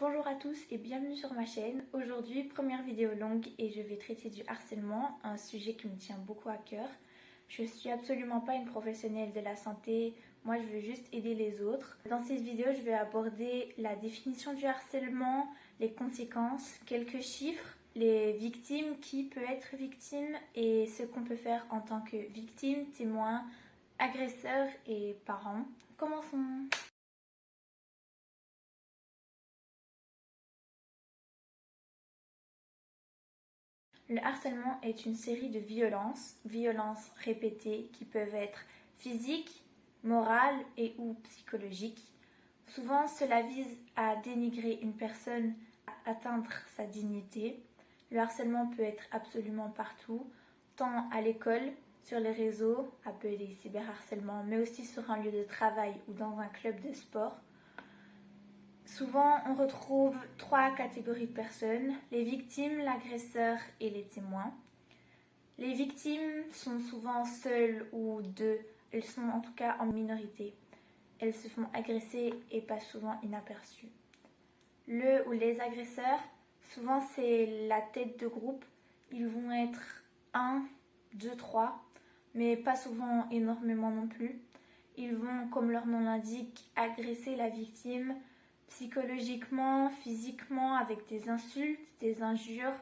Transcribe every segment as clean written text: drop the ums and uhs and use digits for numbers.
Bonjour à tous et bienvenue sur ma chaîne. Aujourd'hui, première vidéo longue et je vais traiter du harcèlement, un sujet qui me tient beaucoup à cœur. Je suis absolument pas une professionnelle de la santé, moi je veux juste aider les autres. Dans cette vidéo, je vais aborder la définition du harcèlement, les conséquences, quelques chiffres, les victimes, qui peut être victime et ce qu'on peut faire en tant que victime, témoin, agresseur et parent. Commençons. Le harcèlement est une série de violences répétées qui peuvent être physiques, morales et ou psychologiques. Souvent, cela vise à dénigrer une personne, à atteindre sa dignité. Le harcèlement peut être absolument partout, tant à l'école, sur les réseaux, appelés cyberharcèlement, mais aussi sur un lieu de travail ou dans un club de sport. Souvent, on retrouve trois catégories de personnes, les victimes, l'agresseur et les témoins. Les victimes sont souvent seules ou deux, elles sont en tout cas en minorité. Elles se font agresser et passent souvent inaperçues. Le ou les agresseurs, souvent c'est la tête de groupe, ils vont être 1, 2, 3, mais pas souvent énormément non plus. Ils vont, comme leur nom l'indique, agresser la victime psychologiquement, physiquement, avec des insultes, des injures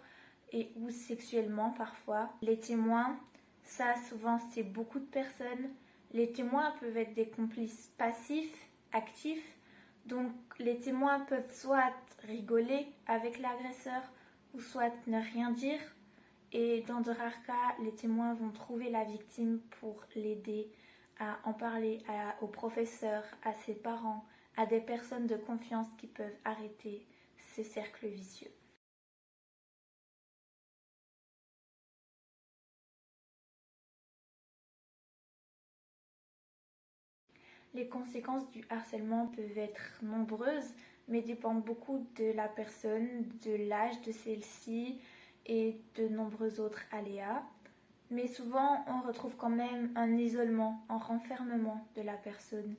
et ou sexuellement parfois. Les témoins, ça souvent c'est beaucoup de personnes. Les témoins peuvent être des complices passifs, actifs. Donc les témoins peuvent soit rigoler avec l'agresseur ou soit ne rien dire. Et dans de rares cas, les témoins vont trouver la victime pour l'aider à en parler au professeur, à ses parents, à des personnes de confiance qui peuvent arrêter ces cercles vicieux. Les conséquences du harcèlement peuvent être nombreuses, mais dépendent beaucoup de la personne, de l'âge de celle-ci et de nombreux autres aléas. Mais souvent, on retrouve quand même un isolement, un renfermement de la personne,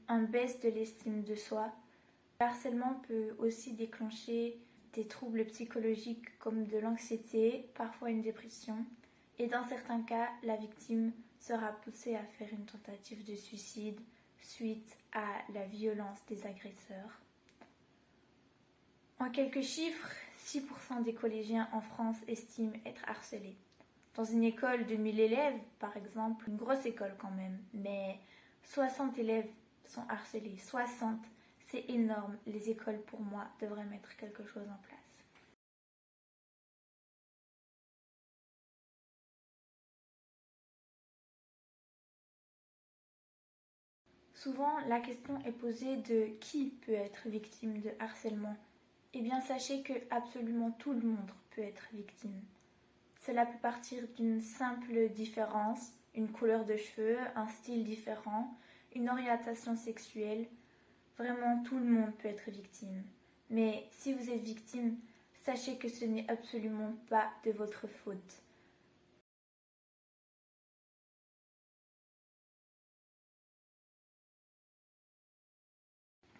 une baisse de l'estime de soi. Le harcèlement peut aussi déclencher des troubles psychologiques comme de l'anxiété, parfois une dépression, et dans certains cas, la victime sera poussée à faire une tentative de suicide suite à la violence des agresseurs. En quelques chiffres, 6% des collégiens en France estiment être harcelés. Dans une école de 1000 élèves, par exemple, une grosse école quand même, mais 60 élèves sont harcelés. 60, c'est énorme. Les écoles, pour moi, devraient mettre quelque chose en place. Souvent, la question est posée de qui peut être victime de harcèlement. Eh bien, sachez que absolument tout le monde peut être victime. Cela peut partir d'une simple différence, une couleur de cheveux, un style différent, une orientation sexuelle. Vraiment, tout le monde peut être victime. Mais si vous êtes victime, sachez que ce n'est absolument pas de votre faute.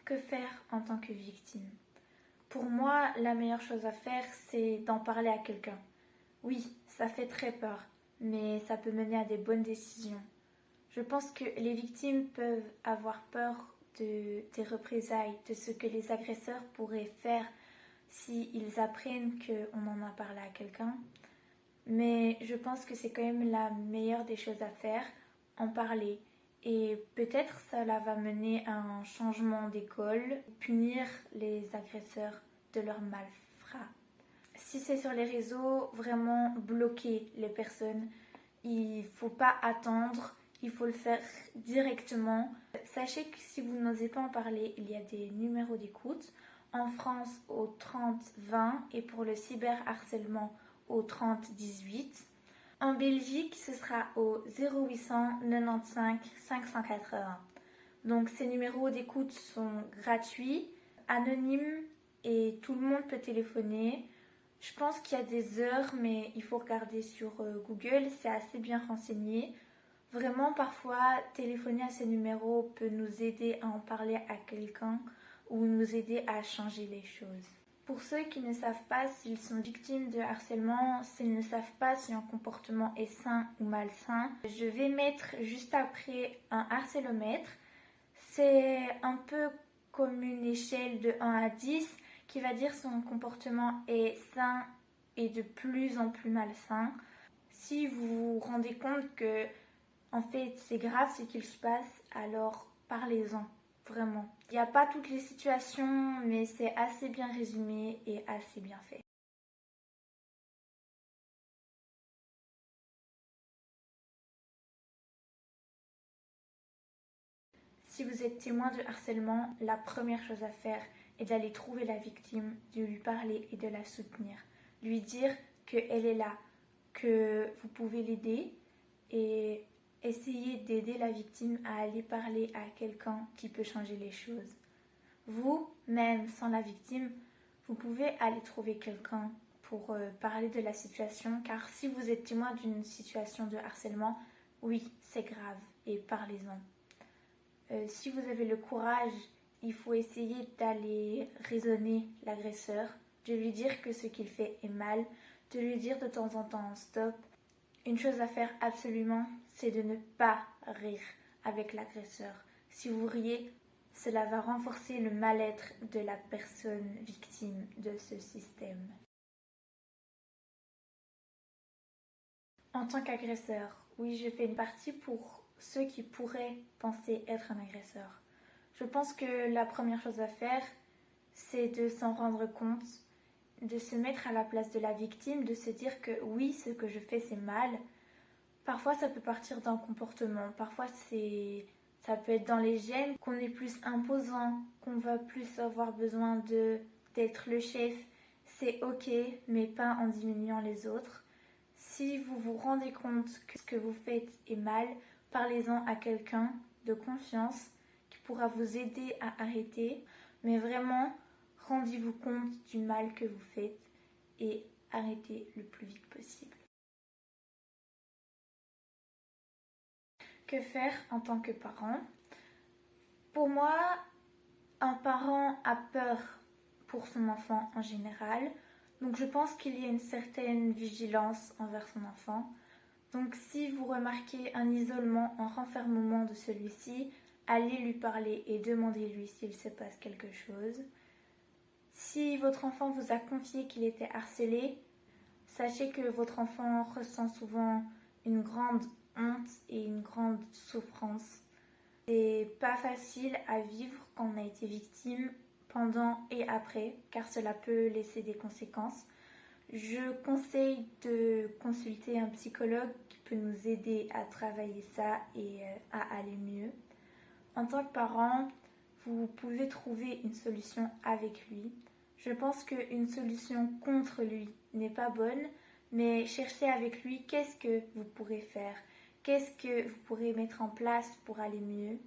Que faire en tant que victime? Pour moi, la meilleure chose à faire, c'est d'en parler à quelqu'un. Oui, ça fait très peur, mais ça peut mener à des bonnes décisions. Je pense que les victimes peuvent avoir peur des représailles, de ce que les agresseurs pourraient faire s'ils apprennent qu'on en a parlé à quelqu'un. Mais je pense que c'est quand même la meilleure des choses à faire, en parler. Et peut-être cela va mener à un changement d'école, punir les agresseurs de leurs malfrats. Si c'est sur les réseaux, vraiment bloquer les personnes. Il ne faut pas attendre, il faut le faire directement. Sachez que si vous n'osez pas en parler, il y a des numéros d'écoute. En France au 30-20 et pour le cyberharcèlement au 30-18. En Belgique, ce sera au 0800 95 581. Donc ces numéros d'écoute sont gratuits, anonymes et tout le monde peut téléphoner. Je pense qu'il y a des heures, mais il faut regarder sur Google, c'est assez bien renseigné. Vraiment, parfois, téléphoner à ces numéros peut nous aider à en parler à quelqu'un ou nous aider à changer les choses. Pour ceux qui ne savent pas s'ils sont victimes de harcèlement, s'ils ne savent pas si un comportement est sain ou malsain, je vais mettre juste après un harcélomètre. C'est un peu comme une échelle de 1 à 10 qui va dire si son comportement est sain et de plus en plus malsain. Si vous vous rendez compte que en fait c'est grave ce qu'il se passe, alors parlez-en, vraiment. Il n'y a pas toutes les situations, mais c'est assez bien résumé et assez bien fait. Si vous êtes témoin de harcèlement, la première chose à faire est d'aller trouver la victime, de lui parler et de la soutenir. Lui dire qu'elle est là, que vous pouvez l'aider et essayer d'aider la victime à aller parler à quelqu'un qui peut changer les choses. Vous, même sans la victime, vous pouvez aller trouver quelqu'un pour parler de la situation, car si vous êtes témoin d'une situation de harcèlement, oui, c'est grave et parlez-en. Si vous avez le courage, il faut essayer d'aller raisonner l'agresseur, de lui dire que ce qu'il fait est mal, de lui dire de temps en temps stop. Une chose à faire absolument, c'est de ne pas rire avec l'agresseur. Si vous riez, cela va renforcer le mal-être de la personne victime de ce système. En tant qu'agresseur, oui, je fais une partie pour ceux qui pourraient penser être un agresseur. Je pense que la première chose à faire, c'est de s'en rendre compte, de se mettre à la place de la victime, de se dire que oui, ce que je fais, c'est mal. Parfois, ça peut partir d'un comportement, parfois ça peut être dans les gènes, qu'on est plus imposant, qu'on va plus avoir besoin d'être le chef. C'est ok, mais pas en diminuant les autres. Si vous vous rendez compte que ce que vous faites est mal, parlez-en à quelqu'un de confiance qui pourra vous aider à arrêter. Mais vraiment, rendez-vous compte du mal que vous faites et arrêtez le plus vite possible. Que faire en tant que parent? Pour moi, un parent a peur pour son enfant en général. Donc je pense qu'il y a une certaine vigilance envers son enfant. Donc si vous remarquez un isolement, un renfermement de celui-ci, allez lui parler et demandez-lui s'il se passe quelque chose. Si votre enfant vous a confié qu'il était harcelé, sachez que votre enfant ressent souvent une grande honte et une grande souffrance. C'est pas facile à vivre quand on a été victime pendant et après, car cela peut laisser des conséquences. Je conseille de consulter un psychologue qui peut nous aider à travailler ça et à aller mieux. En tant que parent, vous pouvez trouver une solution avec lui. Je pense qu'une solution contre lui n'est pas bonne, mais cherchez avec lui qu'est-ce que vous pourrez faire, qu'est-ce que vous pourrez mettre en place pour aller mieux.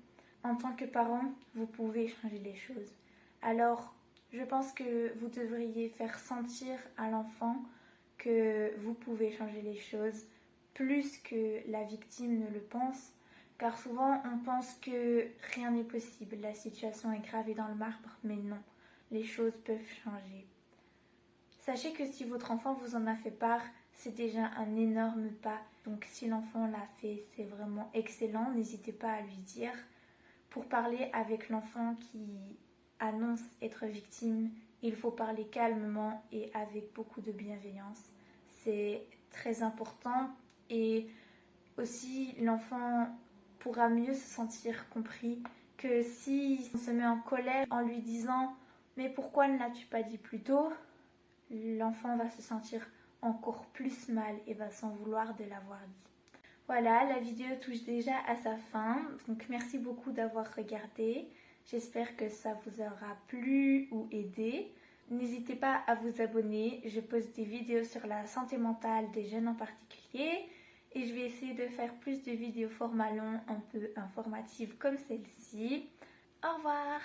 En tant que parent, vous pouvez changer les choses. Alors, je pense que vous devriez faire sentir à l'enfant que vous pouvez changer les choses plus que la victime ne le pense, car souvent on pense que rien n'est possible, la situation est gravée dans le marbre, mais non, les choses peuvent changer. Sachez que si votre enfant vous en a fait part, c'est déjà un énorme pas. Donc si l'enfant l'a fait, c'est vraiment excellent, n'hésitez pas à lui dire. Pour parler avec l'enfant qui annonce être victime, il faut parler calmement et avec beaucoup de bienveillance. C'est très important et aussi l'enfant pourra mieux se sentir compris que si on se met en colère en lui disant « mais pourquoi ne l'as-tu pas dit plus tôt ?» l'enfant va se sentir encore plus mal et va s'en vouloir de l'avoir dit. Voilà, la vidéo touche déjà à sa fin, donc merci beaucoup d'avoir regardé. J'espère que ça vous aura plu ou aidé. N'hésitez pas à vous abonner, je poste des vidéos sur la santé mentale des jeunes en particulier et je vais essayer de faire plus de vidéos format long, un peu informatives comme celle-ci. Au revoir!